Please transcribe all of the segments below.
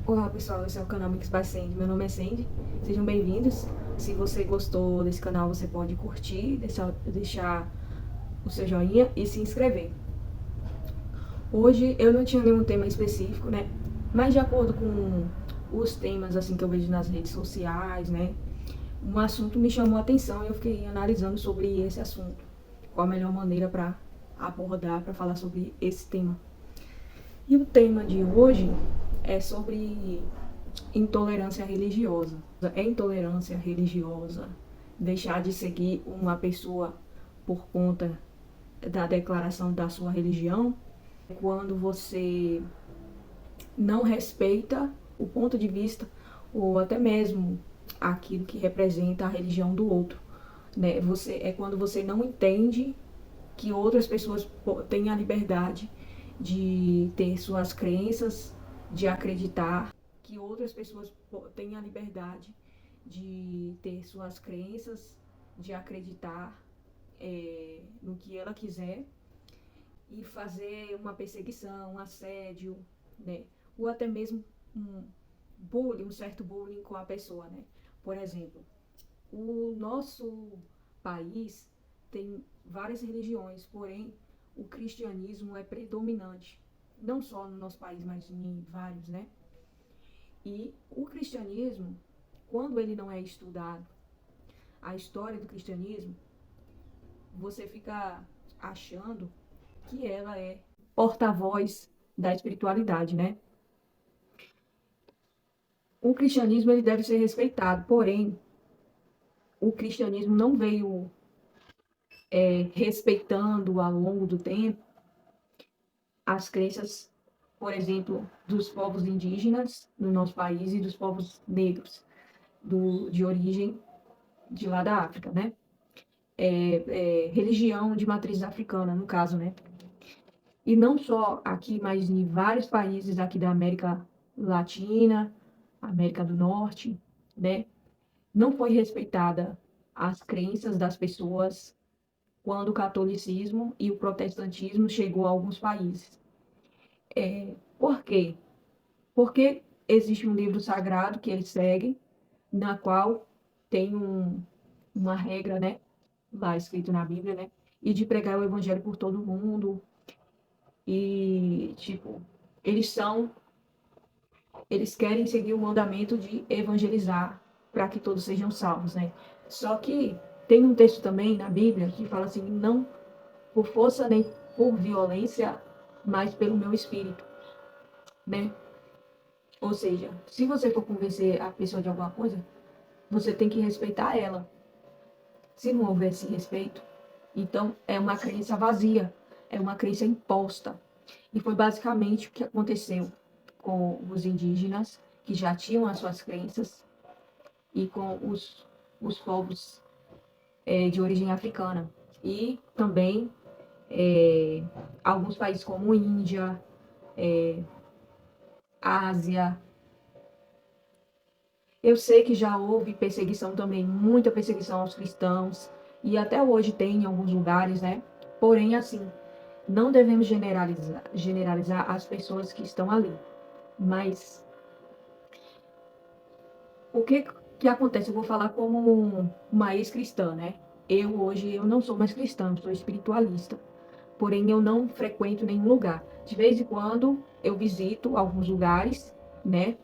Olá pessoal, esse é o canal Mix by Sandy. Meu nome é Sandy, sejam bem-vindos. Se você gostou desse canal, você pode curtir, deixar o seu joinha e se inscrever. Hoje eu não tinha nenhum tema específico, né? Mas de acordo com os temas assim que eu vejo nas redes sociais, né? Um assunto me chamou a atenção e eu fiquei analisando sobre esse assunto. Qual a melhor maneira para abordar, para falar sobre esse tema. E o tema de hoje é sobre intolerância religiosa. É intolerância religiosa deixar de seguir uma pessoa por conta da declaração da sua religião? Quando você não respeita o ponto de vista ou até mesmo aquilo que representa a religião do outro, né? É quando você não entende que outras pessoas têm a liberdade de ter suas crenças, de acreditar, que outras pessoas têm a liberdade de ter suas crenças, de acreditar no que ela quiser e fazer uma perseguição, um assédio, né? Ou até mesmo um bullying, um certo bullying com a pessoa, né? Por exemplo, o nosso país tem várias religiões, porém o cristianismo é predominante, não só no nosso país, mas em vários, né? E o cristianismo, quando ele não é estudado, a história do cristianismo, você fica achando que ela é porta-voz da espiritualidade, né? O cristianismo ele deve ser respeitado, porém o cristianismo não veio respeitando ao longo do tempo as crenças, por exemplo, dos povos indígenas no nosso país e dos povos negros de origem de lá da África, né? Religião de matriz africana, no caso, né? E não só aqui, mas em vários países aqui da América Latina, América do Norte, né? Não foi respeitada as crenças das pessoas quando o catolicismo e o protestantismo chegou a alguns países. Por quê? Porque existe um livro sagrado que eles seguem, na qual tem uma regra, né? Lá escrito na Bíblia, né? E de pregar o evangelho por todo mundo. E, tipo, eles são, eles querem seguir o mandamento de evangelizar para que todos sejam salvos, né? Só que tem um texto também na Bíblia que fala assim: não por força nem por violência, mas pelo meu espírito, né? Ou seja, se você for convencer a pessoa de alguma coisa, você tem que respeitar ela. Se não houver esse respeito, então é uma crença vazia, é uma crença imposta. E foi basicamente o que aconteceu com os indígenas, que já tinham as suas crenças, e com os povos de origem africana. E também alguns países como Índia, Ásia. Eu sei que já houve perseguição também, muita perseguição aos cristãos, e até hoje tem em alguns lugares, né? Porém, assim, não devemos generalizar as pessoas que estão ali. Mas o que acontece? Eu vou falar como uma ex-cristã, né? Eu não sou mais cristã, sou espiritualista. Porém, eu não frequento nenhum lugar. De vez em quando eu visito alguns lugares, né?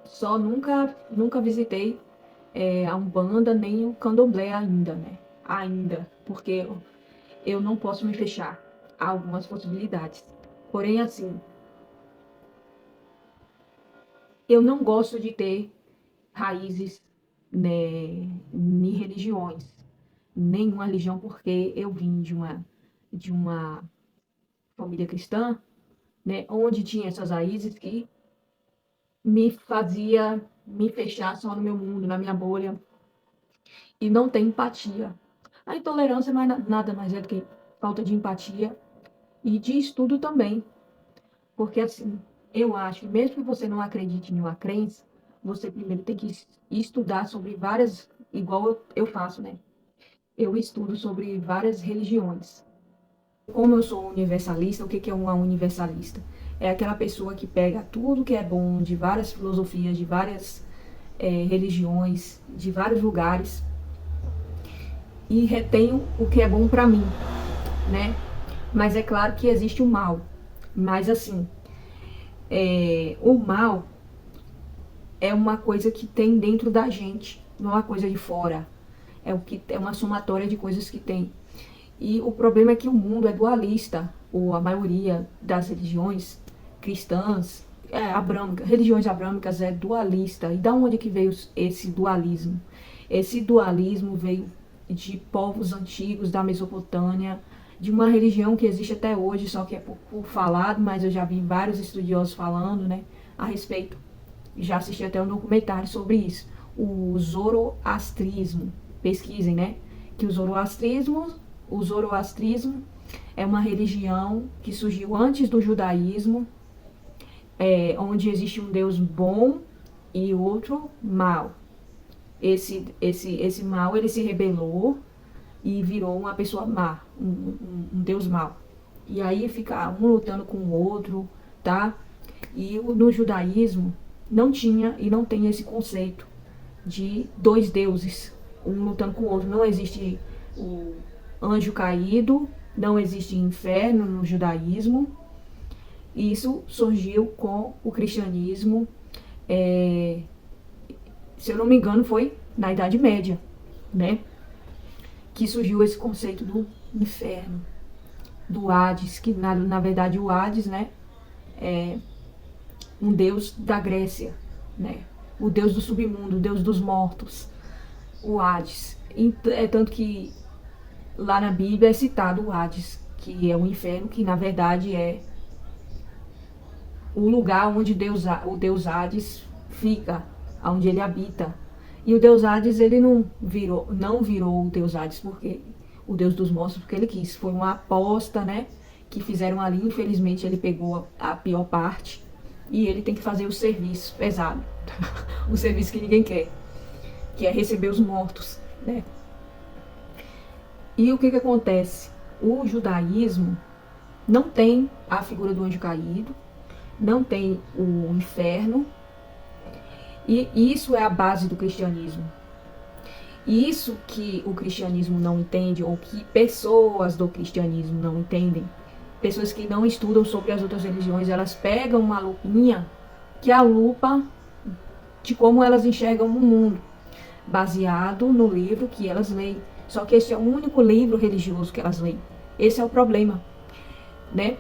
Só nunca visitei a Umbanda nem o Candomblé ainda, né? Ainda, porque eu não posso me fechar a algumas possibilidades. Porém, assim, eu não gosto de ter raízes, né, em religiões, nenhuma religião, porque eu vim de uma família cristã, né, onde tinha essas raízes que me fazia me fechar só no meu mundo, na minha bolha, e não ter empatia. A intolerância não é nada mais é do que falta de empatia e de estudo também, porque assim, eu acho que mesmo que você não acredite em uma crença, você primeiro tem que estudar sobre várias, igual eu faço, né? Eu estudo sobre várias religiões. Como eu sou universalista, o que é uma universalista? é aquela pessoa que pega tudo que é bom de várias filosofias, de várias religiões, de vários lugares e retém o que é bom para mim, né? Mas é claro que existe o mal. Mas assim, o mal é uma coisa que tem dentro da gente, não é uma coisa de fora. É uma somatória de coisas que tem. E o problema é que o mundo é dualista, ou a maioria das religiões cristãs, religiões abrâmicas é dualista. E da onde que veio esse dualismo? Esse dualismo veio de povos antigos da Mesopotâmia, de uma religião que existe até hoje, só que é pouco falado, mas eu já vi vários estudiosos falando, né, a respeito. Já assisti até um documentário sobre isso. O zoroastrismo. Pesquisem, né? Que o zoroastrismo é uma religião que surgiu antes do judaísmo, onde existe um Deus bom e outro mal. Esse mal, ele se rebelou e virou uma pessoa má, um Deus mau. E aí fica um lutando com o outro, tá? E no judaísmo não tinha e não tem esse conceito de dois deuses, um lutando com o outro. Não existe o anjo caído, não existe inferno no judaísmo. Isso surgiu com o cristianismo, se eu não me engano, foi na Idade Média, né? Que surgiu esse conceito do inferno, do Hades, que na verdade o Hades, né, é um deus da Grécia, né? O deus do submundo, o deus dos mortos, o Hades. É tanto que lá na Bíblia é citado o Hades, que é o inferno, que na verdade é o lugar onde o deus Hades fica, onde ele habita. E o deus Hades, ele não virou o deus Hades porque o deus dos mortos, porque ele quis. Foi uma aposta, né, que fizeram ali. Infelizmente ele pegou a pior parte e ele tem que fazer o serviço pesado, o serviço que ninguém quer, que é receber os mortos, né? E o que acontece? O judaísmo não tem a figura do anjo caído, não tem o inferno, e isso é a base do cristianismo. E isso que o cristianismo não entende, ou que pessoas do cristianismo não entendem, pessoas que não estudam sobre as outras religiões, elas pegam uma lupinha, que é a lupa de como elas enxergam o mundo, baseado no livro que elas leem. Só que esse é o único livro religioso que elas leem. Esse é o problema, né?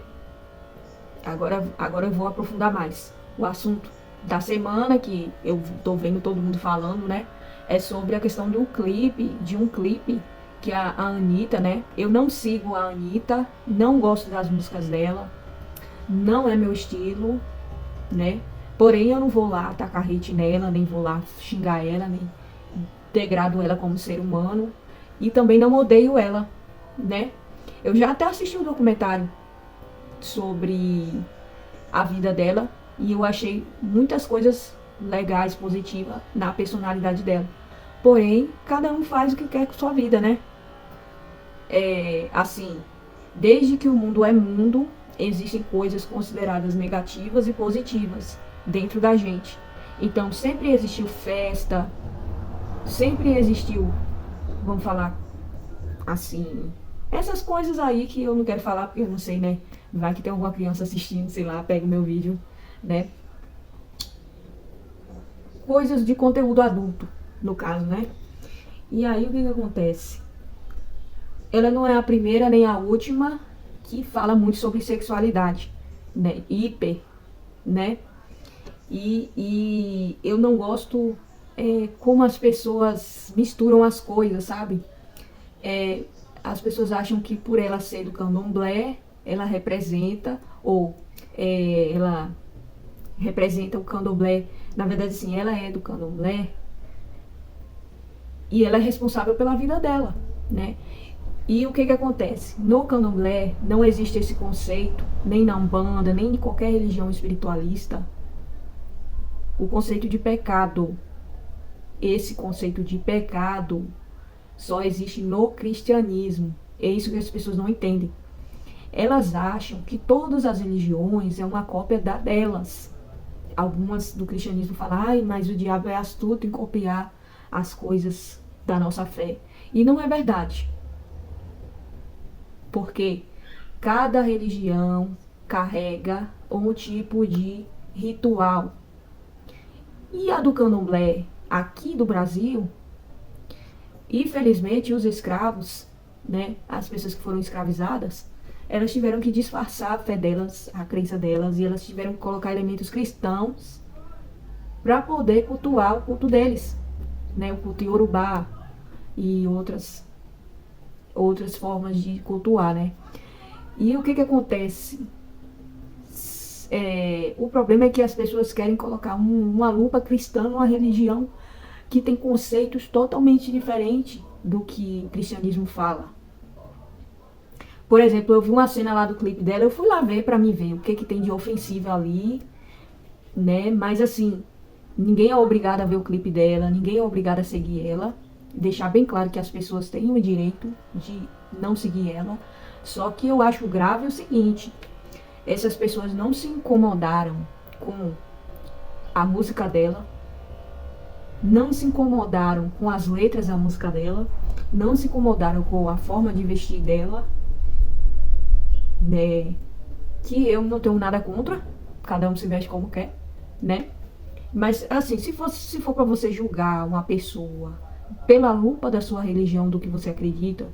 Agora eu vou aprofundar mais. O assunto da semana, que eu tô vendo todo mundo falando, né, é sobre a questão de um clipe que a Anitta, né? Eu não sigo a Anitta, não gosto das músicas dela, não é meu estilo, né? Porém, eu não vou lá tacar hate nela, nem vou lá xingar ela, nem degrado ela como ser humano. E também não odeio ela, né? Eu já até assisti um documentário sobre a vida dela e eu achei muitas coisas legais, positivas na personalidade dela. Porém, cada um faz o que quer com sua vida, né? Assim, desde que o mundo é mundo, existem coisas consideradas negativas e positivas dentro da gente. Então, sempre existiu festa, sempre existiu, vamos falar assim, essas coisas aí que eu não quero falar porque eu não sei, né? Vai que tem alguma criança assistindo, sei lá, pega o meu vídeo, né? Coisas de conteúdo adulto, no caso, né? E aí o que acontece? Ela não é a primeira nem a última que fala muito sobre sexualidade, né? Hiper, né? E eu não gosto como as pessoas misturam as coisas, sabe? As pessoas acham que por ela ser do candomblé, ela representa, ela representa o candomblé. Na verdade, sim, ela é do candomblé e ela é responsável pela vida dela, né? E o que acontece? No candomblé não existe esse conceito, nem na Umbanda, nem de qualquer religião espiritualista, o conceito de pecado. Esse conceito de pecado só existe no cristianismo. É isso que as pessoas não entendem. Elas acham que todas as religiões é uma cópia delas. Algumas do cristianismo falam, ai, mas o diabo é astuto em copiar as coisas da nossa fé. E não é verdade. Porque cada religião carrega um tipo de ritual. E a do candomblé, aqui do Brasil, infelizmente os escravos, né, as pessoas que foram escravizadas, elas tiveram que disfarçar a fé delas, a crença delas, e elas tiveram que colocar elementos cristãos para poder cultuar o culto deles, né, o culto Yorubá e outras formas de cultuar, né. E o que acontece? O problema é que as pessoas querem colocar uma lupa cristã numa religião que tem conceitos totalmente diferentes do que o cristianismo fala. Por exemplo, eu vi uma cena lá do clipe dela, eu fui lá ver pra mim ver o que tem de ofensivo ali, né? Mas assim, ninguém é obrigado a ver o clipe dela, ninguém é obrigado a seguir ela. Deixar bem claro que as pessoas têm o direito de não seguir ela. Só que eu acho grave o seguinte, essas pessoas não se incomodaram com a música dela, não se incomodaram com as letras da música dela, não se incomodaram com a forma de vestir dela, né? Que eu não tenho nada contra, cada um se veste como quer, né? Mas assim, se for para você julgar uma pessoa pela lupa da sua religião, do que você acredita,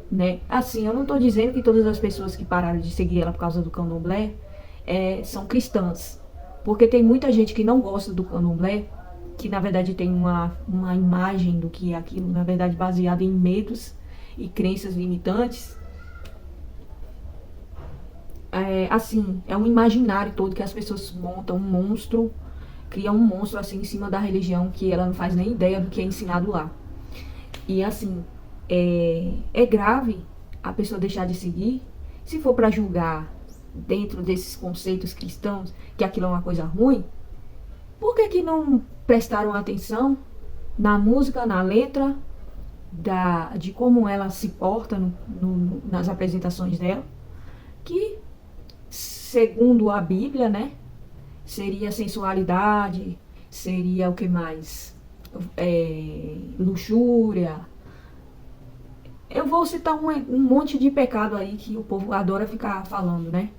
né? Assim, eu não tô dizendo que todas as pessoas que pararam de seguir ela por causa do candomblé são cristãs, porque tem muita gente que não gosta do candomblé, que na verdade tem uma imagem do que é aquilo, na verdade baseada em medos e crenças limitantes. Assim, é um imaginário todo que as pessoas montam um monstro, criam um monstro assim em cima da religião que ela não faz nem ideia do que é ensinado lá. E assim, é grave a pessoa deixar de seguir, se for para julgar dentro desses conceitos cristãos que aquilo é uma coisa ruim. Por que não prestaram atenção na música, na letra, de como ela se porta nas apresentações dela? Que, segundo a Bíblia, né, seria sensualidade, seria o que mais? Luxúria. Eu vou citar um monte de pecado aí que o povo adora ficar falando, né?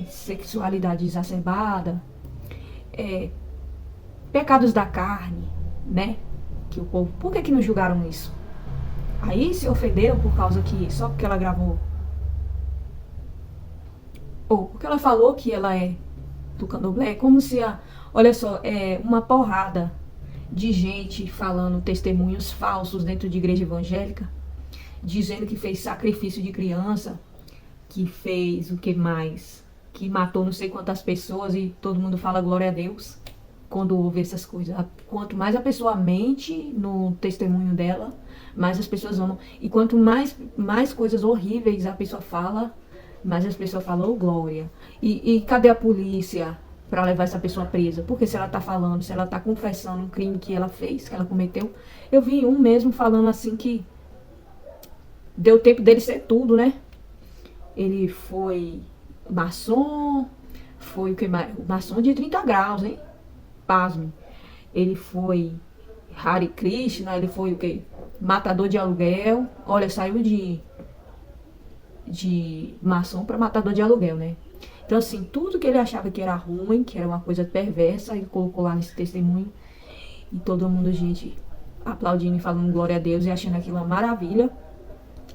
Sexualidade exacerbada, pecados da carne, né? Que o povo, por que não julgaram isso? Aí se ofenderam por causa que, só porque ela gravou, ou porque ela falou que ela é do candomblé, é como se, olha só, uma porrada de gente falando testemunhos falsos dentro de igreja evangélica, dizendo que fez sacrifício de criança, que fez o que mais, que matou não sei quantas pessoas e todo mundo fala glória a Deus quando ouve essas coisas. Quanto mais a pessoa mente no testemunho dela, mais as pessoas amam. E quanto mais coisas horríveis a pessoa fala, mais as pessoas falam, oh, glória. E cadê a polícia para levar essa pessoa presa? Porque se ela tá falando, se ela tá confessando um crime que ela fez, que ela cometeu. Eu vi um mesmo falando assim que deu tempo dele ser tudo, né? Ele foi maçom, foi o que mais? Maçom de 30 graus, hein? Pasme. Ele foi Hare Krishna, ele foi o quê? Matador de aluguel. Olha, saiu de maçom para matador de aluguel, né? Então, assim, tudo que ele achava que era ruim, que era uma coisa perversa, ele colocou lá nesse testemunho. E todo mundo, gente, aplaudindo e falando glória a Deus e achando aquilo uma maravilha.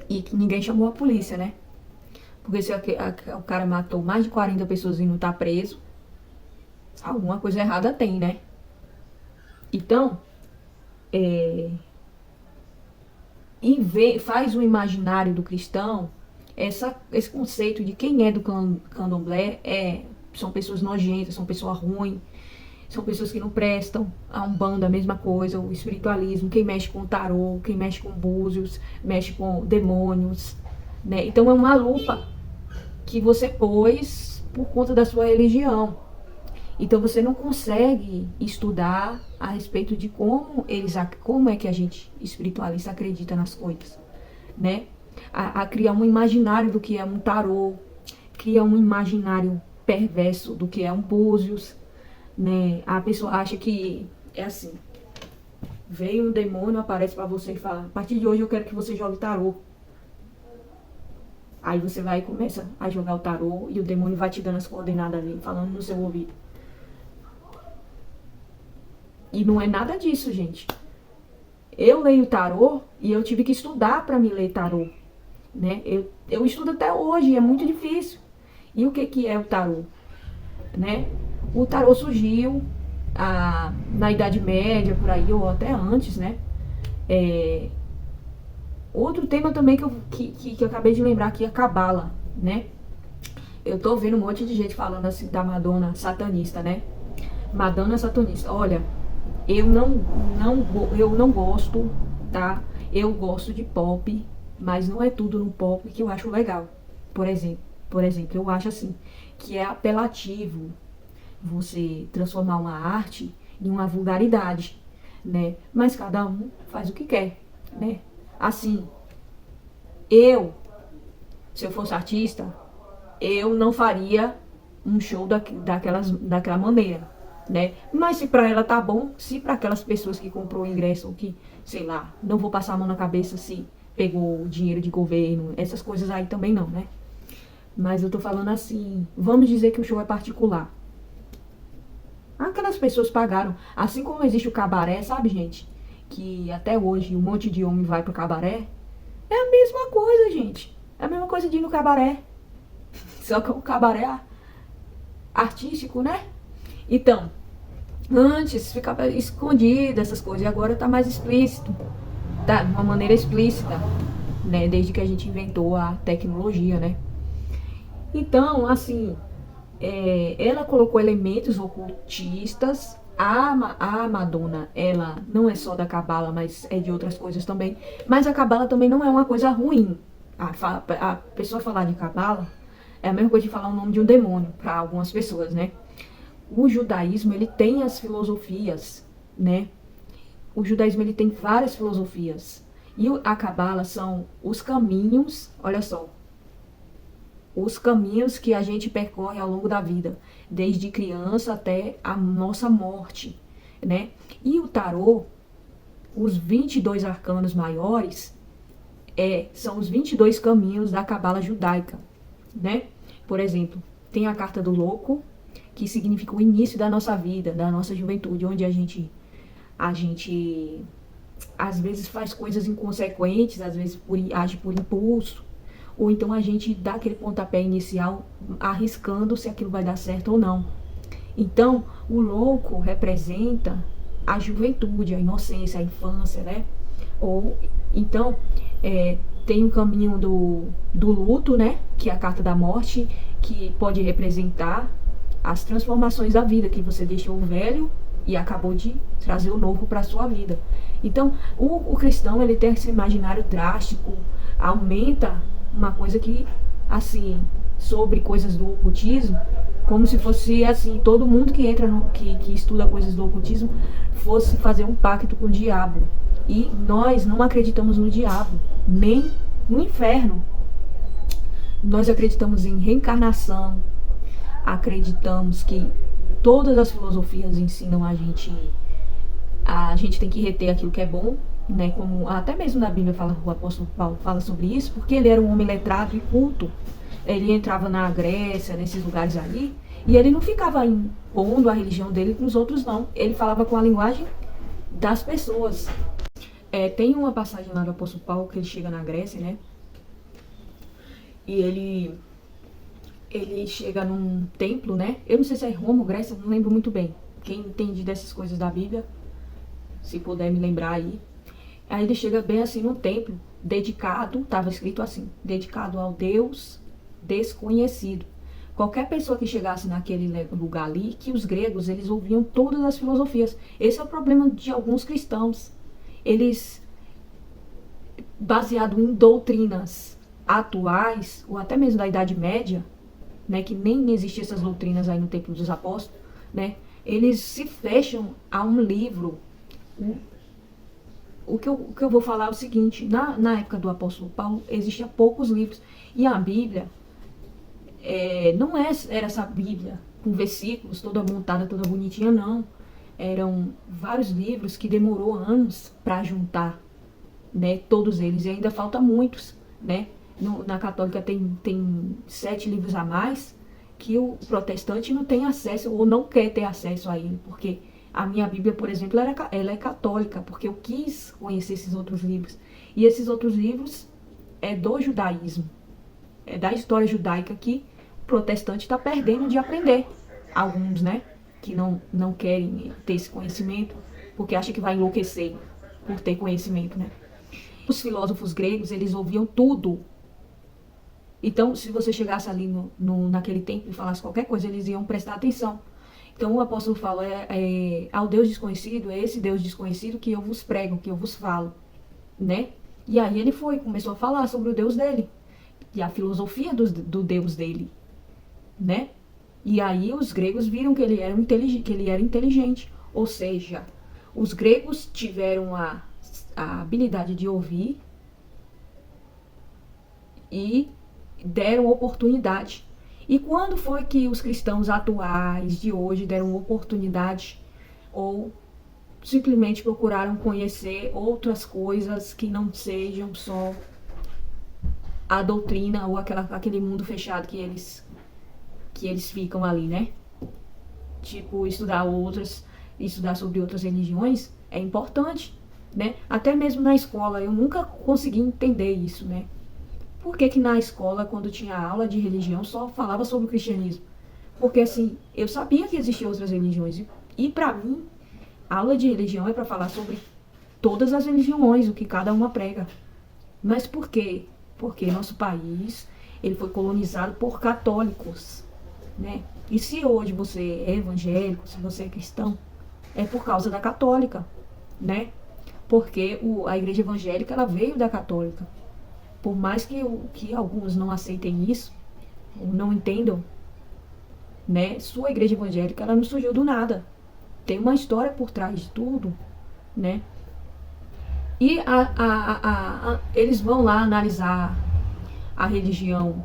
E que ninguém chamou a polícia, né? Porque se o cara matou mais de 40 pessoas e não tá preso, alguma coisa errada tem, né? Então, faz o imaginário do cristão esse conceito de quem é do candomblé são pessoas nojentas, são pessoas ruins, são pessoas que não prestam. A Umbanda, a mesma coisa, o espiritualismo, quem mexe com tarô, quem mexe com búzios, mexe com demônios, né? Então é uma lupa que você pôs por conta da sua religião. Então você não consegue estudar a respeito de como é que a gente espiritualista acredita nas coisas, né? a criar um imaginário do que é um tarô, cria um imaginário perverso do que é um búzios, né? A pessoa acha que é assim, veio um demônio, aparece pra você e fala, a partir de hoje eu quero que você jogue tarô. Aí você vai e começa a jogar o tarô e o demônio vai te dando as coordenadas ali, falando no seu ouvido. E não é nada disso, gente. Eu leio tarô e eu tive que estudar para me ler tarô, né? Eu estudo até hoje, é muito difícil. E o que é o tarô, né? O tarô surgiu na Idade Média, por aí, ou até antes, né? Outro tema também que eu acabei de lembrar aqui é a Cabala, né? Eu tô vendo um monte de gente falando assim da Madonna satanista, né? Madonna satanista. Olha, eu não gosto, tá? Eu gosto de pop, mas não é tudo no pop que eu acho legal. Por exemplo, eu acho assim, que é apelativo você transformar uma arte em uma vulgaridade, né? Mas cada um faz o que quer, né? Assim, se eu fosse artista, eu não faria um show daquela maneira, né? Mas se pra ela tá bom, se pra aquelas pessoas que comprou o ingresso, que, sei lá, não vou passar a mão na cabeça se pegou dinheiro de governo, essas coisas aí também não, né? Mas eu tô falando assim, vamos dizer que o show é particular. Aquelas pessoas pagaram, assim como existe o cabaré, sabe, gente? Que até hoje um monte de homem vai pro cabaré. É a mesma coisa, gente. É a mesma coisa de ir no cabaré. Só que é um cabaré artístico, né? Então, antes ficava escondido essas coisas, e agora tá mais explícito. Tá, de uma maneira explícita, né? Desde que a gente inventou a tecnologia, né? Então, assim, ela colocou elementos ocultistas. A Madonna, ela não é só da Cabala, mas é de outras coisas também. Mas a Cabala também não é uma coisa ruim. A pessoa falar de Cabala é a mesma coisa de falar o nome de um demônio para algumas pessoas, né? O judaísmo, ele tem as filosofias, né? O judaísmo, ele tem várias filosofias. E a Cabala são os caminhos, olha só, os caminhos que a gente percorre ao longo da vida, desde criança até a nossa morte, né? E o tarô, os 22 arcanos maiores, são os 22 caminhos da Cabala judaica, né? Por exemplo, tem a carta do louco, que significa o início da nossa vida, da nossa juventude, onde a gente às vezes faz coisas inconsequentes, às vezes age por impulso, ou então a gente dá aquele pontapé inicial arriscando se aquilo vai dar certo ou não. Então, o louco representa a juventude, a inocência, a infância, né? Ou então, tem o caminho do luto, né? Que é a carta da morte, que pode representar as transformações da vida, que você deixou o velho e acabou de trazer o novo para a sua vida. Então, o cristão, ele tem esse imaginário drástico, aumenta uma coisa que, assim, sobre coisas do ocultismo, como se fosse, assim, todo mundo que entra, que estuda coisas do ocultismo, fosse fazer um pacto com o diabo. E nós não acreditamos no diabo, nem no inferno. Nós acreditamos em reencarnação, acreditamos que todas as filosofias ensinam a gente tem que reter aquilo que é bom, né? Como até mesmo na Bíblia o apóstolo Paulo fala sobre isso, porque ele era um homem letrado e culto. Ele entrava na Grécia, nesses lugares ali, e ele não ficava impondo a religião dele com os outros, não. Ele falava com a linguagem das pessoas. Tem uma passagem lá do apóstolo Paulo que ele chega na Grécia, né? E ele chega num templo, né? Eu não sei se é Roma ou Grécia, não lembro muito bem. Quem entende dessas coisas da Bíblia, se puder me lembrar aí. Aí ele chega bem assim num templo dedicado, estava escrito assim, dedicado ao Deus desconhecido. Qualquer pessoa que chegasse naquele lugar ali, que os gregos, eles ouviam todas as filosofias. Esse é o problema de alguns cristãos. Eles, baseado em doutrinas atuais, ou até mesmo da Idade Média, né, que nem existiam essas doutrinas aí no Templo dos Apóstolos, né, eles se fecham a um livro, o que eu vou falar é o seguinte: na época do apóstolo Paulo, existiam poucos livros. E a Bíblia não era essa Bíblia com versículos, toda montada, toda bonitinha, não. Eram vários livros que demorou anos para juntar, né, todos eles. E ainda falta muitos, né? Na católica tem 7 livros a mais que o protestante não tem acesso ou não quer ter acesso a ele, porque a minha Bíblia, por exemplo, ela é católica, porque eu quis conhecer esses outros livros. E esses outros livros é do judaísmo, é da história judaica que o protestante está perdendo de aprender. Alguns, né, que não querem ter esse conhecimento, porque acham que vai enlouquecer por ter conhecimento, né? Os filósofos gregos, eles ouviam tudo. Então, se você chegasse ali naquele tempo e falasse qualquer coisa, eles iam prestar atenção. Então, o apóstolo fala, ao Deus desconhecido, é esse Deus desconhecido que eu vos prego, que eu vos falo, né? E aí ele começou a falar sobre o Deus dele, e a filosofia do Deus dele, né? E aí os gregos viram que ele era inteligente, ou seja, os gregos tiveram a habilidade de ouvir e deram oportunidade. E quando foi que os cristãos atuais de hoje deram oportunidade ou simplesmente procuraram conhecer outras coisas que não sejam só a doutrina ou aquele mundo fechado que eles ficam ali, né? Tipo, estudar sobre outras religiões é importante, né? Até mesmo na escola, eu nunca consegui entender isso, né? Por que na escola, quando tinha aula de religião, só falava sobre o cristianismo? Porque, assim, eu sabia que existiam outras religiões. E para mim, a aula de religião é para falar sobre todas as religiões, o que cada uma prega. Mas por quê? Porque nosso país, ele foi colonizado por católicos, né? E se hoje você é evangélico, se você é cristão, é por causa da católica, né? Porque a igreja evangélica, ela veio da católica. Por mais que alguns não aceitem isso, ou não entendam, né? Sua igreja evangélica, ela não surgiu do nada. Tem uma história por trás de tudo, né? E eles vão lá analisar a religião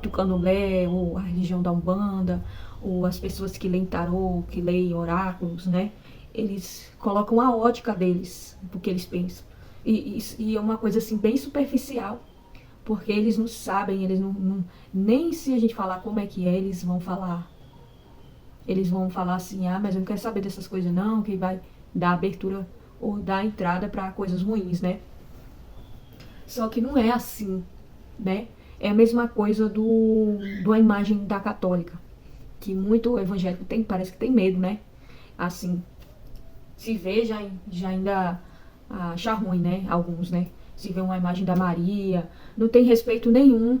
do candomblé, ou a religião da Umbanda, ou as pessoas que leem tarô, que leem oráculos, né? Eles colocam a ótica deles, do que eles pensam. E é uma coisa assim bem superficial, porque eles não sabem, eles nem se a gente falar como é que é, eles vão falar. Eles vão falar assim, mas eu não quero saber dessas coisas não, que vai dar abertura ou dar entrada para coisas ruins, né? Só que não é assim, né? É a mesma coisa da imagem da católica, que muito evangélico parece que tem medo, né? Assim, se vê já ainda achar ruim, né? Alguns, né? Se vê uma imagem da Maria, não tem respeito nenhum,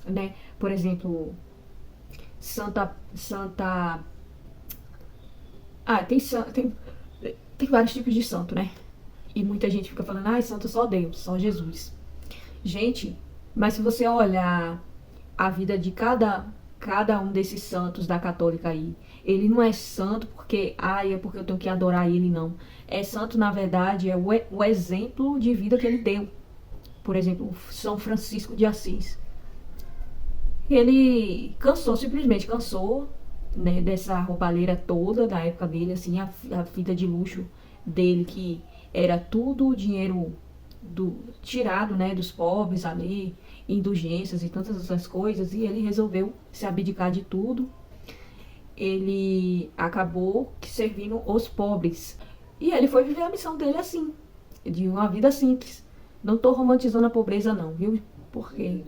né? Por exemplo, Santa tem vários tipos de santo, né? E muita gente fica falando, santo só Deus, só Jesus. Gente, mas se você olhar a vida de cada um desses santos da católica aí, ele não é santo porque, é porque eu tenho que adorar ele, não. É santo, na verdade, é o exemplo de vida que ele deu. Por exemplo, São Francisco de Assis. Ele simplesmente cansou, né, dessa roubalheira toda da época dele, assim, a vida de luxo dele, que era tudo dinheiro tirado, né, dos pobres ali, indulgências e tantas outras coisas, e ele resolveu se abdicar de tudo. Ele acabou servindo os pobres. E ele foi viver a missão dele assim, de uma vida simples. Não tô romantizando a pobreza não, viu? Porque,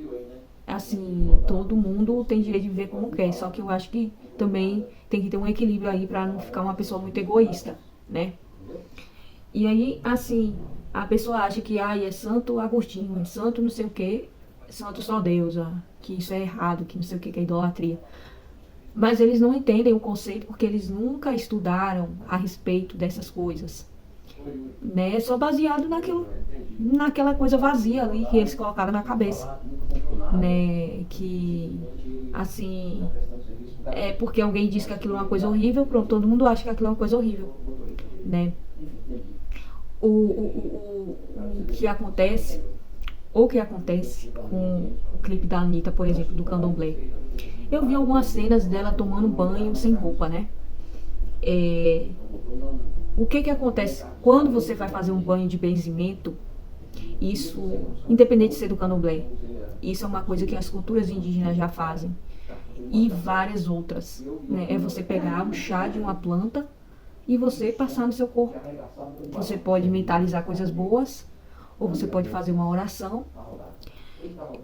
assim, todo mundo tem direito de viver como quer, só que eu acho que também tem que ter um equilíbrio aí pra não ficar uma pessoa muito egoísta, né? E aí, assim, a pessoa acha que, é santo Agostinho, é santo não sei o que, santo só Deus, que isso é errado, que não sei o que é idolatria. Mas eles não entendem o conceito porque eles nunca estudaram a respeito dessas coisas, né? É só baseado naquela coisa vazia ali que eles colocaram na cabeça, né? Que, assim, é porque alguém disse que aquilo é uma coisa horrível, pronto, todo mundo acha que aquilo é uma coisa horrível, né? o que acontece, ou o que acontece com o clipe da Anitta, por exemplo, do Candomblé. Eu vi algumas cenas dela tomando banho sem roupa, né? O que acontece quando você vai fazer um banho de benzimento? Isso, independente de ser do Candomblé, isso é uma coisa que as culturas indígenas já fazem. E várias outras, né? É você pegar um chá de uma planta e você passar no seu corpo. Você pode mentalizar coisas boas, ou você pode fazer uma oração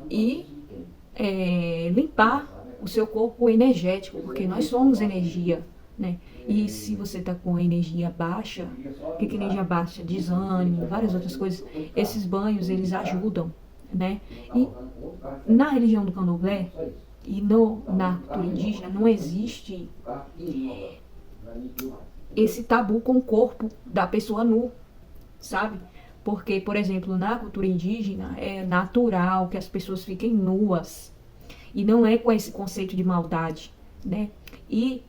e limpar o seu corpo energético, porque nós somos energia, né? E se você está com energia baixa, o que é energia baixa? Desânimo, várias outras coisas. Esses banhos, eles ajudam, né? E na religião do Candomblé e na cultura indígena não existe esse tabu com o corpo da pessoa nu, sabe? Porque, por exemplo, na cultura indígena é natural que as pessoas fiquem nuas. E não é com esse conceito de maldade, né? E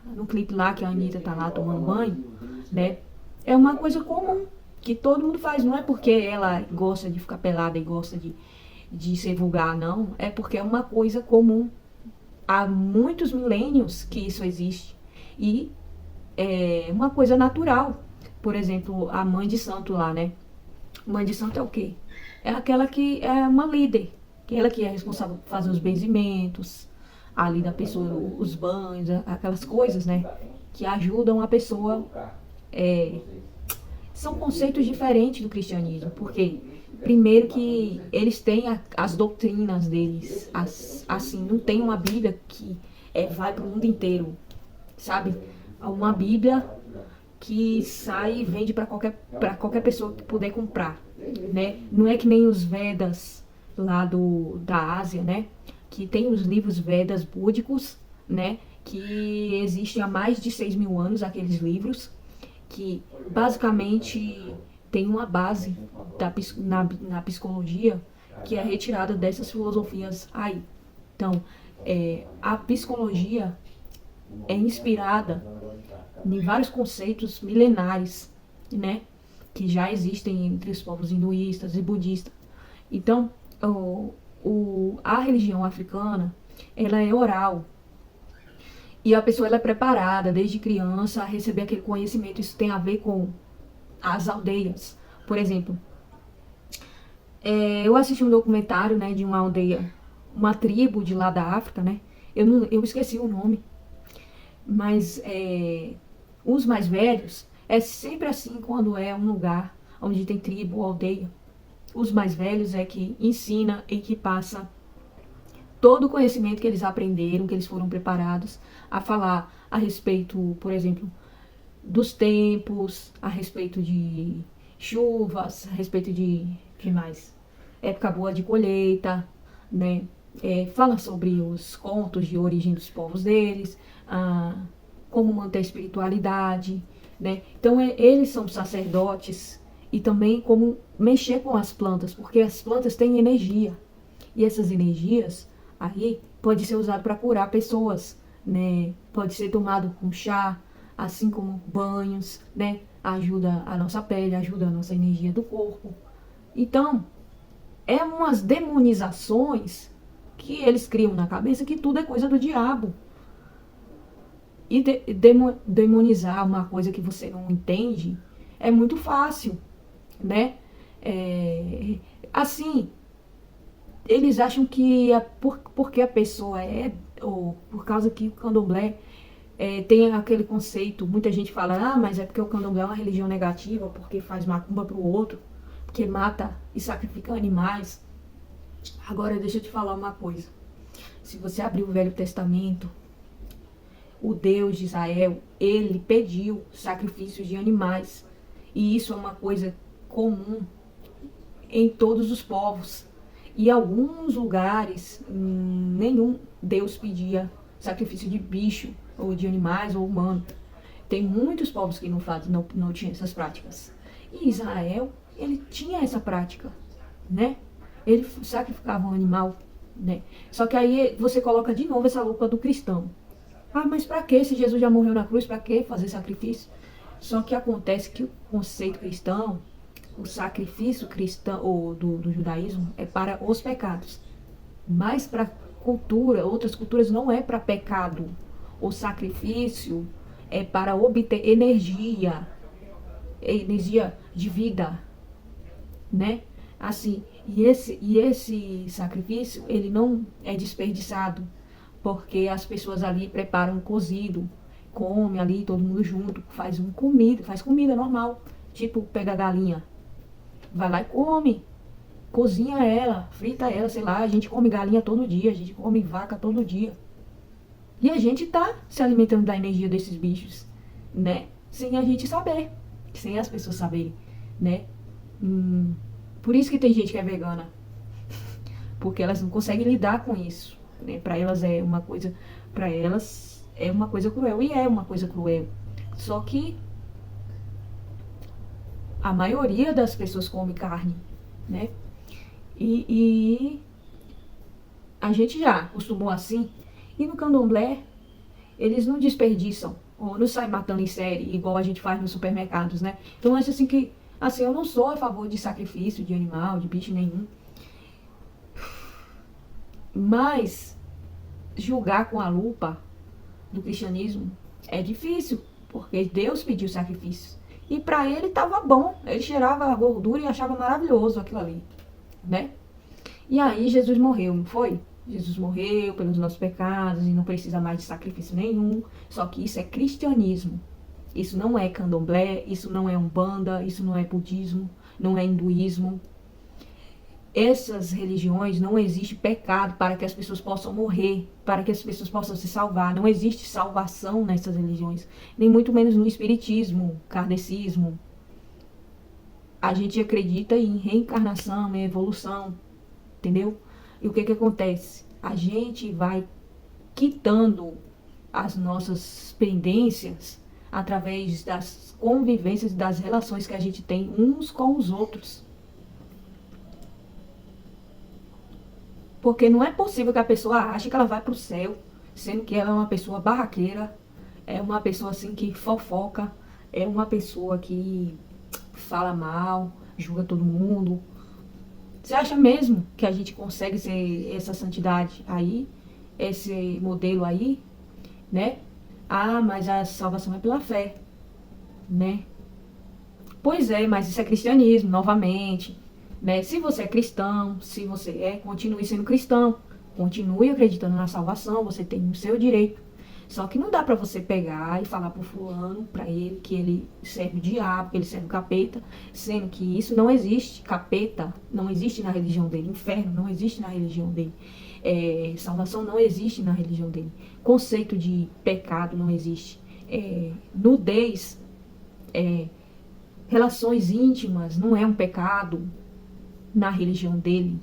no clipe lá que a Anitta tá lá tomando banho, né? É uma coisa comum, que todo mundo faz. Não é porque ela gosta de ficar pelada e gosta de ser vulgar, não. É porque é uma coisa comum. Há muitos milênios que isso existe. E é uma coisa natural. Por exemplo, a mãe de santo lá, né? Mãe de santo é o quê? É aquela que é uma líder. Aquela que é responsável por fazer os benzimentos, ali da pessoa, os banhos, aquelas coisas, né? Que ajudam a pessoa. São conceitos diferentes do cristianismo. Porque, primeiro que eles têm as doutrinas deles. Assim, não tem uma Bíblia que vai para o mundo inteiro, sabe? Uma Bíblia que sai e vende para qualquer pessoa que puder comprar, né? Não é que nem os Vedas lá da Ásia, né? Que tem os livros Vedas búdicos, né? Que existem há mais de 6.000 anos, aqueles livros, que basicamente tem uma base na psicologia que é retirada dessas filosofias aí. Então, a psicologia é inspirada em vários conceitos milenares, né? Que já existem entre os povos hinduístas e budistas. Então, a religião africana, ela é oral. E a pessoa ela é preparada desde criança a receber aquele conhecimento. Isso tem a ver com as aldeias. Por exemplo, eu assisti um documentário, né, de uma aldeia, uma tribo de lá da África, né? Eu esqueci o nome. Mas os mais velhos, é sempre assim quando é um lugar onde tem tribo ou aldeia. Os mais velhos é que ensina e que passa todo o conhecimento que eles aprenderam, que eles foram preparados a falar a respeito, por exemplo, dos tempos, a respeito de chuvas, a respeito de, que mais? Época boa de colheita, né? Fala sobre os contos de origem dos povos deles, como manter a espiritualidade, né? Então eles são sacerdotes e também como mexer com as plantas, porque as plantas têm energia e essas energias aí pode ser usado para curar pessoas, né? Pode ser tomado com chá, assim como banhos, né? Ajuda a nossa pele, ajuda a nossa energia do corpo. Então, é umas demonizações que eles criam na cabeça que tudo é coisa do diabo. E demonizar uma coisa que você não entende é muito fácil, né? Assim, eles acham que porque a pessoa ou por causa que o candomblé tem aquele conceito, muita gente fala, mas é porque o candomblé é uma religião negativa, porque faz macumba pro outro, porque mata e sacrifica animais. Agora, deixa eu te falar uma coisa. Se você abrir o Velho Testamento, o Deus de Israel, ele pediu sacrifícios de animais. E isso é uma coisa comum em todos os povos. E em alguns lugares, nenhum Deus pedia sacrifício de bicho, ou de animais, ou humano. Tem muitos povos que não tinham essas práticas. E Israel, ele tinha essa prática, né? Ele sacrificava um animal, né? Só que aí você coloca de novo essa lupa do cristão. Mas pra que? Se Jesus já morreu na cruz, pra que fazer sacrifício? Só que acontece que o conceito cristão, o sacrifício cristão ou do judaísmo é para os pecados. Mas para cultura, outras culturas não é para pecado. O sacrifício é para obter energia, energia de vida, né? Assim, e esse sacrifício, ele não é desperdiçado, porque as pessoas ali preparam um cozido, come ali todo mundo junto, faz comida normal, tipo pega a galinha, vai lá e come, cozinha ela, frita ela, sei lá, a gente come galinha todo dia, a gente come vaca todo dia. E a gente tá se alimentando da energia desses bichos, né? Sem a gente saber, sem as pessoas saberem, né? Por isso que tem gente que é vegana, porque elas não conseguem lidar com isso, né? Para elas é uma coisa cruel, e é uma coisa cruel. Só que a maioria das pessoas come carne, né? E a gente já acostumou assim. E no candomblé, eles não desperdiçam, ou não saem matando em série, igual a gente faz nos supermercados, né? Então, eu acho assim que, assim, eu não sou a favor de sacrifício de animal, de bicho nenhum. Mas, julgar com a lupa do cristianismo é difícil, porque Deus pediu sacrifício. E para ele estava bom, ele cheirava a gordura e achava maravilhoso aquilo ali, né? E aí Jesus morreu, não foi? Jesus morreu pelos nossos pecados e não precisa mais de sacrifício nenhum. Só que isso é cristianismo. Isso não é candomblé, isso não é umbanda, isso não é budismo, não é hinduísmo. Essas religiões não existe pecado para que as pessoas possam morrer, para que as pessoas possam se salvar. Não existe salvação nessas religiões, nem muito menos no espiritismo, kardecismo. A gente acredita em reencarnação, em evolução, entendeu? E o que que acontece? A gente vai quitando as nossas pendências através das convivências, das relações que a gente tem uns com os outros. Porque não é possível que a pessoa ache que ela vai para o céu, sendo que ela é uma pessoa barraqueira, é uma pessoa assim que fofoca, é uma pessoa que fala mal, julga todo mundo. Você acha mesmo que a gente consegue ser essa santidade aí, esse modelo aí, né? Ah, mas a salvação é pela fé, né? Pois é, mas isso é cristianismo, novamente, né? Se você é cristão, se você continue sendo cristão, continue acreditando na salvação, você tem o seu direito. Só que não dá pra você pegar e falar pro fulano, pra ele, que ele serve o diabo, que ele serve o capeta, sendo que isso não existe. Capeta não existe na religião dele, inferno não existe na religião dele, salvação não existe na religião dele, conceito de pecado não existe, nudez, relações íntimas não é um pecado na religião dele.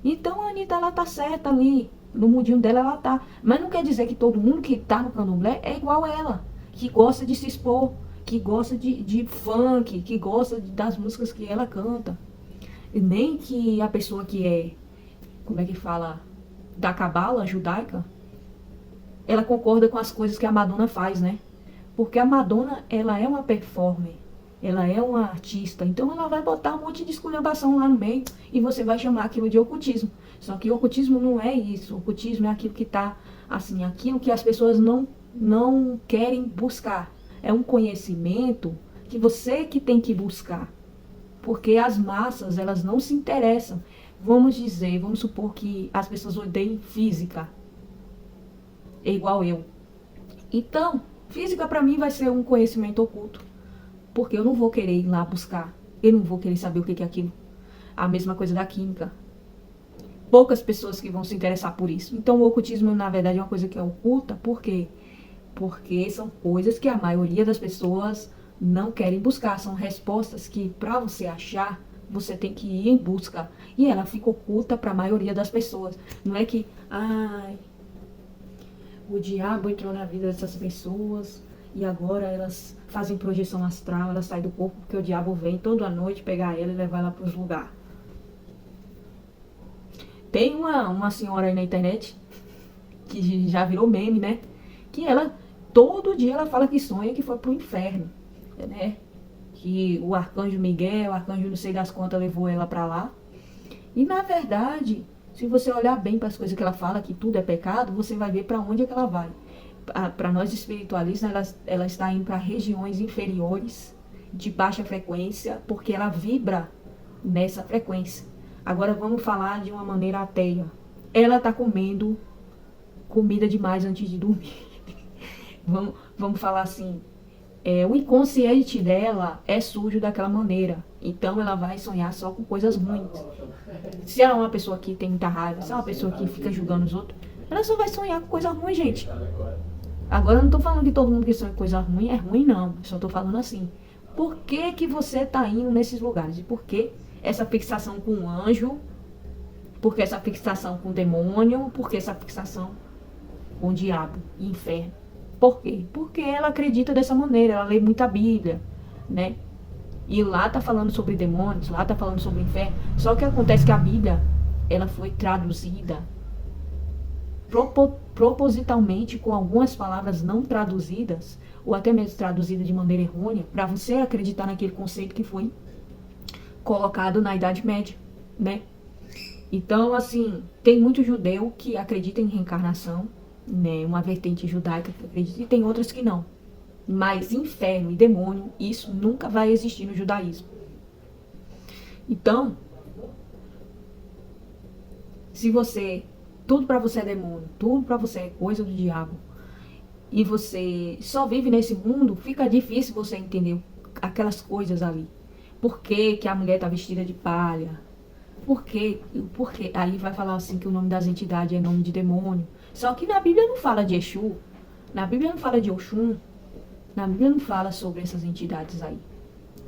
Então a Anitta, ela tá certa ali, no mundinho dela ela tá. Mas não quer dizer que todo mundo que tá no candomblé é igual a ela, que gosta de se expor, que gosta de funk, que gosta das músicas que ela canta. E nem que a pessoa que como é que fala, da cabala judaica, ela concorda com as coisas que a Madonna faz, né? Porque a Madonna, ela é uma performer, ela é uma artista, então ela vai botar um monte de esculhambação lá no meio e você vai chamar aquilo de ocultismo. Só que o ocultismo não é isso. O ocultismo é aquilo que está, assim, aquilo que as pessoas não querem buscar. É um conhecimento que você que tem que buscar. Porque as massas, elas não se interessam. Vamos supor que as pessoas odeiam física. É igual eu. Então, física para mim vai ser um conhecimento oculto. Porque eu não vou querer ir lá buscar. Eu não vou querer saber o que é aquilo. A mesma coisa da química. Poucas pessoas que vão se interessar por isso. Então o ocultismo, na verdade, é uma coisa que é oculta. Por quê? Porque são coisas que a maioria das pessoas não querem buscar. São respostas que, para você achar, você tem que ir em busca. E ela fica oculta para a maioria das pessoas. Não é que, o diabo entrou na vida dessas pessoas e agora elas fazem projeção astral, elas saem do corpo porque o diabo vem toda noite pegar ela e levar ela para os lugares. Tem uma senhora aí na internet, que já virou meme, né? Que ela, todo dia ela fala que sonha que foi pro inferno. né? Que o arcanjo Miguel, o arcanjo não sei das quantas, levou ela para lá. E na verdade, se você olhar bem para as coisas que ela fala, que tudo é pecado, você vai ver para onde é que ela vai. Para nós espiritualistas, ela está indo para regiões inferiores, de baixa frequência, porque ela vibra nessa frequência. Agora vamos falar de uma maneira ateia. Ela está comendo comida demais antes de dormir. vamos falar assim, o inconsciente dela é sujo daquela maneira. Então ela vai sonhar só com coisas ruins. Se ela é uma pessoa que tem muita raiva, se é uma pessoa que fica julgando os outros, ela só vai sonhar com coisa ruim, gente. Agora eu não tô falando que todo mundo que sonha com coisa ruim é ruim, não. Eu só tô falando assim. Por que que você tá indo nesses lugares? E por que essa fixação com o anjo? Por que essa fixação com o demônio? Por que essa fixação com o diabo e inferno? Por quê? Porque ela acredita dessa maneira, ela lê muita Bíblia, né? E lá tá falando sobre demônios, lá tá falando sobre inferno. Só que acontece que a Bíblia, ela foi traduzida propositalmente com algumas palavras não traduzidas, ou até mesmo traduzidas de maneira errônea, para você acreditar naquele conceito que foi colocado na Idade Média, né? Então, assim, tem muito judeu que acredita em reencarnação, né? Uma vertente judaica que acredita, e tem outras que não. Mas inferno e demônio, isso nunca vai existir no judaísmo. Então, se você, tudo pra você é demônio, tudo pra você é coisa do diabo, e você só vive nesse mundo, fica difícil você entender aquelas coisas ali. Por que que a mulher tá vestida de palha? Por quê? Aí vai falar assim que o nome das entidades é nome de demônio. Só que na Bíblia não fala de Exu, na Bíblia não fala de Oxum, na Bíblia não fala sobre essas entidades aí.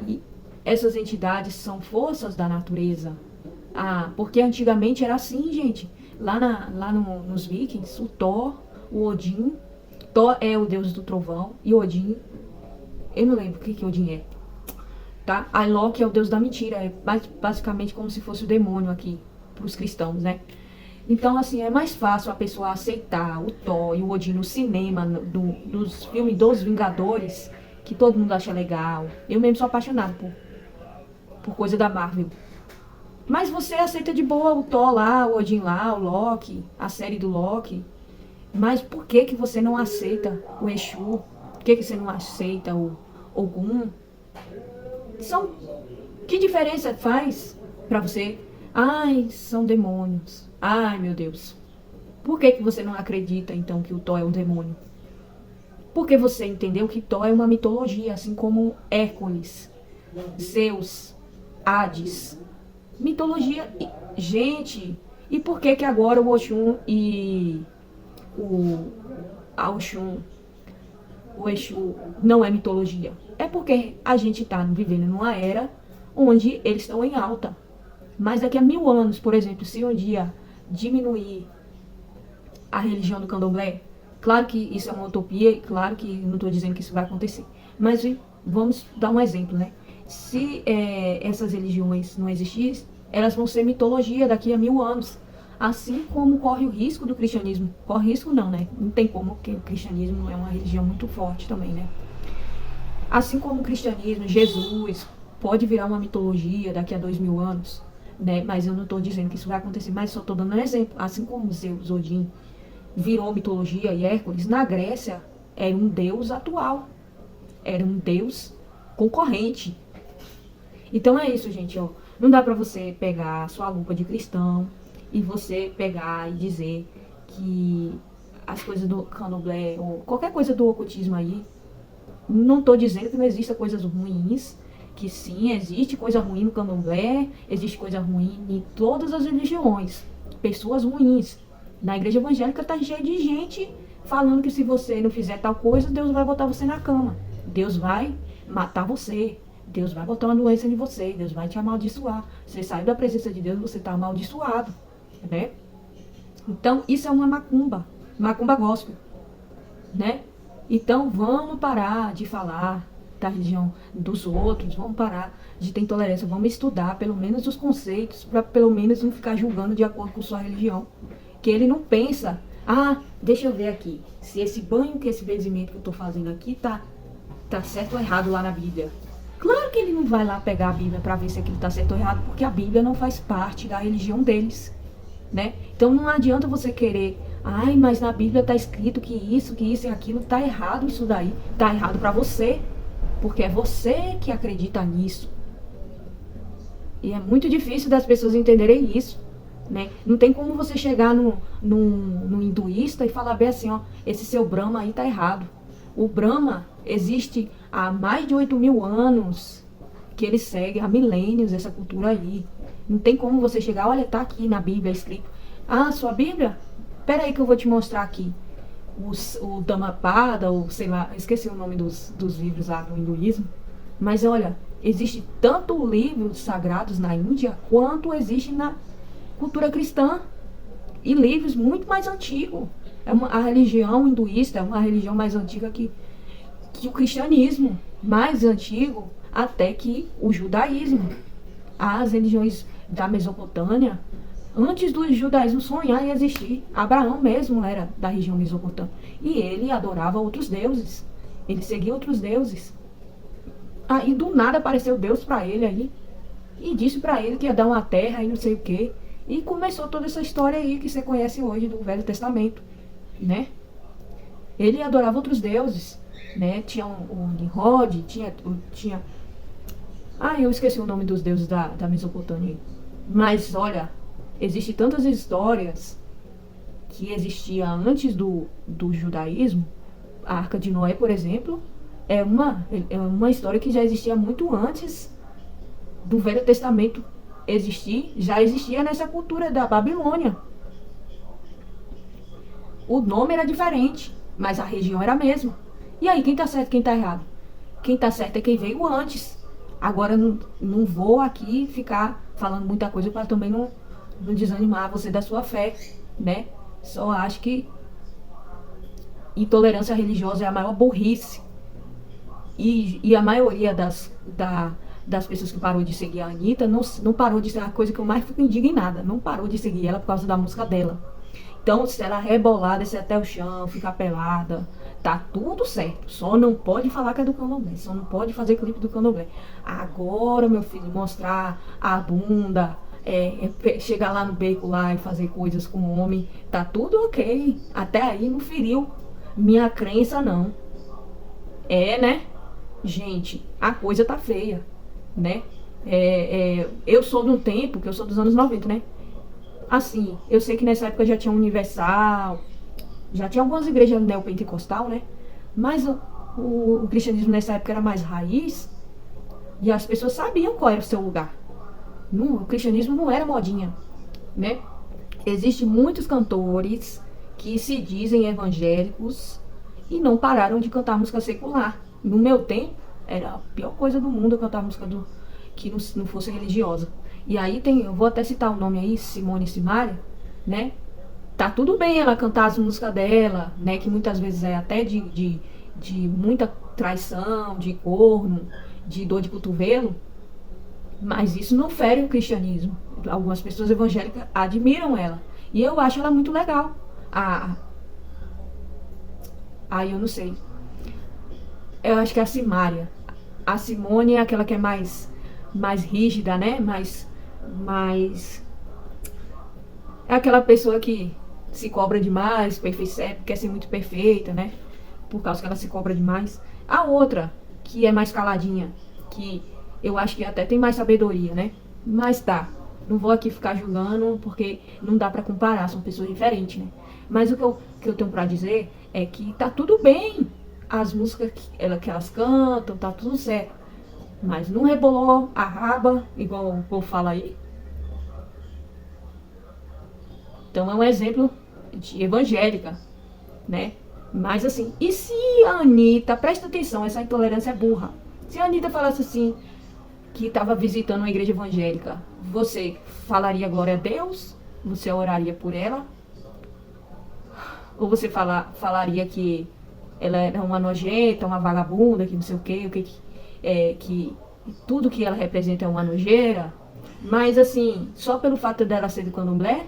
E essas entidades são forças da natureza. Porque antigamente era assim, gente. Lá nos Vikings, o Thor, o Odin. Thor é o deus do trovão. E Odin, eu não lembro o que Odin é. Tá? A Loki é o deus da mentira. É basicamente como se fosse o demônio aqui, para os cristãos, né? Então, assim, é mais fácil a pessoa aceitar o Thor e o Odin no cinema, dos filmes dos Vingadores, que todo mundo acha legal. Eu mesmo sou apaixonado por coisa da Marvel. Mas você aceita de boa o Thor lá, o Odin lá, o Loki, a série do Loki. Mas por que que você não aceita o Exu? Por que que você não aceita o Ogum? Que diferença faz pra você? Ai, são demônios. Ai, meu Deus. Por que que você não acredita, então, que o Thor é um demônio? Porque você entendeu que Thor é uma mitologia, assim como Hércules, Zeus, Hades. Mitologia. Gente, e por que que agora o Oxum e a Oxum, o Exu, não é mitologia? É porque a gente tá vivendo numa era onde eles estão em alta. Mas daqui a 1000 anos, por exemplo, se um dia diminuir a religião do candomblé, claro que isso é uma utopia, claro que não estou dizendo que isso vai acontecer, mas vamos dar um exemplo, né? Se essas religiões não existissem, elas vão ser mitologia daqui a 1000 anos, assim como corre o risco do cristianismo. Corre risco não, né? Não tem como, porque o cristianismo é uma religião muito forte também, né? Assim como o cristianismo, Jesus pode virar uma mitologia daqui a 2000 anos, né? Mas eu não estou dizendo que isso vai acontecer, mas só estou dando um exemplo. Assim como Zeus, Odin virou mitologia e Hércules, na Grécia era um deus atual, era um deus concorrente. Então é isso, gente, ó. Não dá pra você pegar a sua lupa de cristão e você pegar e dizer que as coisas do candomblé ou qualquer coisa do ocultismo aí, não tô dizendo que não exista coisas ruins, que sim, existe coisa ruim no candomblé, existe coisa ruim em todas as religiões, pessoas ruins. Na igreja evangélica tá cheio de gente falando que se você não fizer tal coisa, Deus vai botar você na cama, Deus vai matar você, Deus vai botar uma doença em você, Deus vai te amaldiçoar. Você saiu da presença de Deus, você tá amaldiçoado, né? Então isso é uma macumba gospel, né? Então vamos parar de falar da religião dos outros, vamos parar de ter intolerância, vamos estudar pelo menos os conceitos, para pelo menos não ficar julgando de acordo com sua religião. Que ele não pensa, deixa eu ver aqui, se esse banho, que esse benzimento que eu tô fazendo aqui tá tá certo ou errado lá na Bíblia. Claro que ele não vai lá pegar a Bíblia para ver se aquilo tá certo ou errado, porque a Bíblia não faz parte da religião deles, né? Então não adianta você querer, ai, mas na Bíblia tá escrito que isso e aquilo, tá errado isso daí. Tá errado para você, porque é você que acredita nisso. E é muito difícil das pessoas entenderem isso, né? Não tem como você chegar no hinduísta e falar bem assim, ó, esse seu Brahma aí tá errado. O Brahma existe há mais de 8.000 anos, que ele segue há milênios essa cultura aí. Não tem como você chegar, olha, tá aqui na Bíblia escrito. Ah, sua Bíblia? Pera aí que eu vou te mostrar aqui. O Dhammapada, ou sei lá, esqueci o nome dos livros lá do hinduísmo. Mas olha, existe tanto livros sagrados na Índia quanto existe na cultura cristã. E livros muito mais antigos. A religião hinduísta é uma religião mais antiga que o cristianismo. Mais antigo até que o judaísmo. As religiões da Mesopotâmia, antes do judaísmo sonhar em existir, Abraão mesmo era da região mesopotâmica. E ele adorava outros deuses. Ele seguia outros deuses. Aí do nada apareceu Deus para ele aí. E disse para ele que ia dar uma terra e não sei o quê. E começou toda essa história aí que você conhece hoje do Velho Testamento, né? Ele adorava outros deuses, né? Tinha o Nimrod, tinha... Ah, eu esqueci o nome dos deuses da Mesopotâmia. Mas, olha, existem tantas histórias que existia antes do judaísmo. A Arca de Noé, por exemplo, é uma história que já existia muito antes do Velho Testamento existir. Já existia nessa cultura da Babilônia. O nome era diferente, mas a região era a mesma. E aí, quem tá certo e quem tá errado? Quem tá certo é quem veio antes. Agora, não vou aqui ficar falando muita coisa para também não desanimar você da sua fé, né? Só acho que intolerância religiosa é a maior burrice. E a maioria das pessoas que parou de seguir a Anitta não parou de ser a coisa que eu mais fico indignada. Não parou de seguir ela por causa da música dela. Então, se ela rebolar, descer até o chão, ficar pelada, tá tudo certo. Só não pode falar que é do Candomblé. Só não pode fazer clipe do Candomblé. Agora, meu filho, mostrar a bunda, chegar lá no beco lá e fazer coisas com o homem, tá tudo ok. Até aí não feriu minha crença, não. Né? Gente, a coisa tá feia, né? Eu sou de um tempo, que eu sou dos anos 90, né? Assim, eu sei que nessa época já tinha Universal, já tinha algumas igrejas neopentecostal, né? Mas o cristianismo nessa época era mais raiz e as pessoas sabiam qual era o seu lugar. O cristianismo não era modinha, né? Existem muitos cantores que se dizem evangélicos e não pararam de cantar música secular. No meu tempo, era a pior coisa do mundo eu cantar música que não fosse religiosa. E aí eu vou até citar o nome aí, Simone Simaria, né? Tá tudo bem ela cantar as músicas dela, né? Que muitas vezes é até de muita traição, de corno, de dor de cotovelo. Mas isso não fere o cristianismo. Algumas pessoas evangélicas admiram ela. E eu acho ela muito legal. Eu não sei. Eu acho que é a Simaria. A Simone é aquela que é mais rígida, né? Mais é aquela pessoa que se cobra demais, quer ser muito perfeita, né? Por causa que ela se cobra demais. A outra, que é mais caladinha, que eu acho que até tem mais sabedoria, né? Mas tá, não vou aqui ficar julgando, porque não dá pra comparar, são pessoas diferentes, né? Mas o que eu tenho pra dizer é que tá tudo bem as músicas que elas cantam, tá tudo certo. Mas não rebolou a raba, igual o povo fala aí. Então é um exemplo de evangélica, né? Mas assim, e se a Anitta, presta atenção, essa intolerância é burra. Se a Anitta falasse assim, que estava visitando uma igreja evangélica, você falaria glória a Deus? Você oraria por ela? Ou você falaria que ela era uma nojenta, uma vagabunda, que não sei o quê, que tudo que ela representa é uma nojeira? Mas assim, só pelo fato dela ser do Candomblé?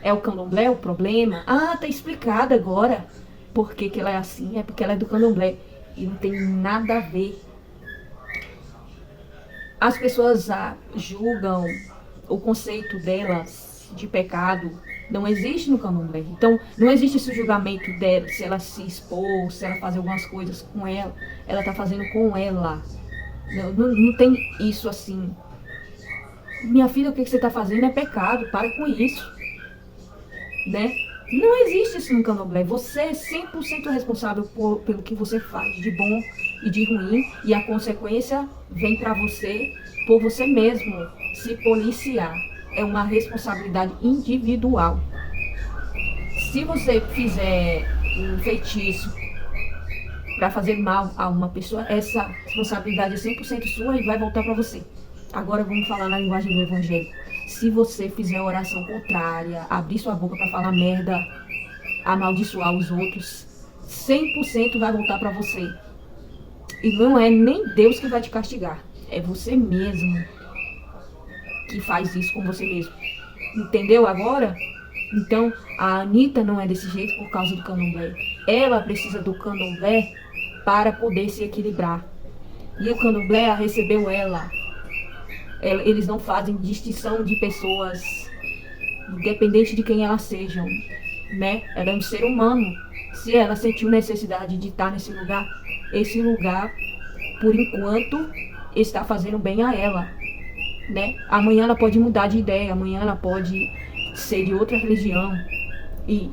É o Candomblé o problema? Ah, tá explicado agora por que ela é assim, é porque ela é do Candomblé. E não tem nada a ver. As pessoas julgam o conceito delas de pecado. Não existe no candomblé. Então, não existe esse julgamento dela, se ela se expor, se ela fazer algumas coisas com ela tá fazendo com ela. Não tem isso assim. Minha filha, o que você tá fazendo é pecado, para com isso. Né? Não existe isso no candomblé. Você é 100% responsável pelo que você faz, de bom e de ruim, e a consequência vem para você por você mesmo se policiar. É uma responsabilidade individual. Se você fizer um feitiço para fazer mal a uma pessoa, essa responsabilidade é 100% sua e vai voltar para você. Agora vamos falar na linguagem do evangelho. Se você fizer oração contrária, abrir sua boca para falar merda, amaldiçoar os outros, 100% vai voltar para você. E não é nem Deus que vai te castigar, é você mesmo que faz isso com você mesmo. Entendeu agora? Então, a Anitta não é desse jeito por causa do candomblé. Ela precisa do candomblé para poder se equilibrar. E o candomblé recebeu ela. Eles não fazem distinção de pessoas, independente de quem elas sejam, né? Ela é um ser humano. Se ela sentiu necessidade de estar nesse lugar, esse lugar, por enquanto, está fazendo bem a ela, né? Amanhã ela pode mudar de ideia, amanhã ela pode ser de outra religião. E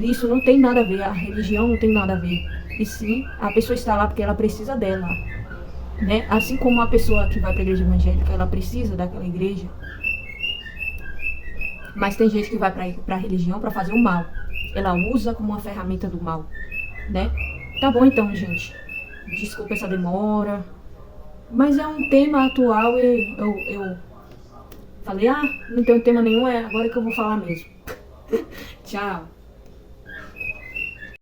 isso não tem nada a ver, a religião não tem nada a ver. E sim, a pessoa está lá porque ela precisa dela. Né? Assim como a pessoa que vai para a igreja evangélica, ela precisa daquela igreja. Mas tem gente que vai para a religião para fazer o mal. Ela usa como uma ferramenta do mal, né? Tá bom então, gente. Desculpa essa demora. Mas é um tema atual e eu falei, não tem tema nenhum, é agora que eu vou falar mesmo. Tchau.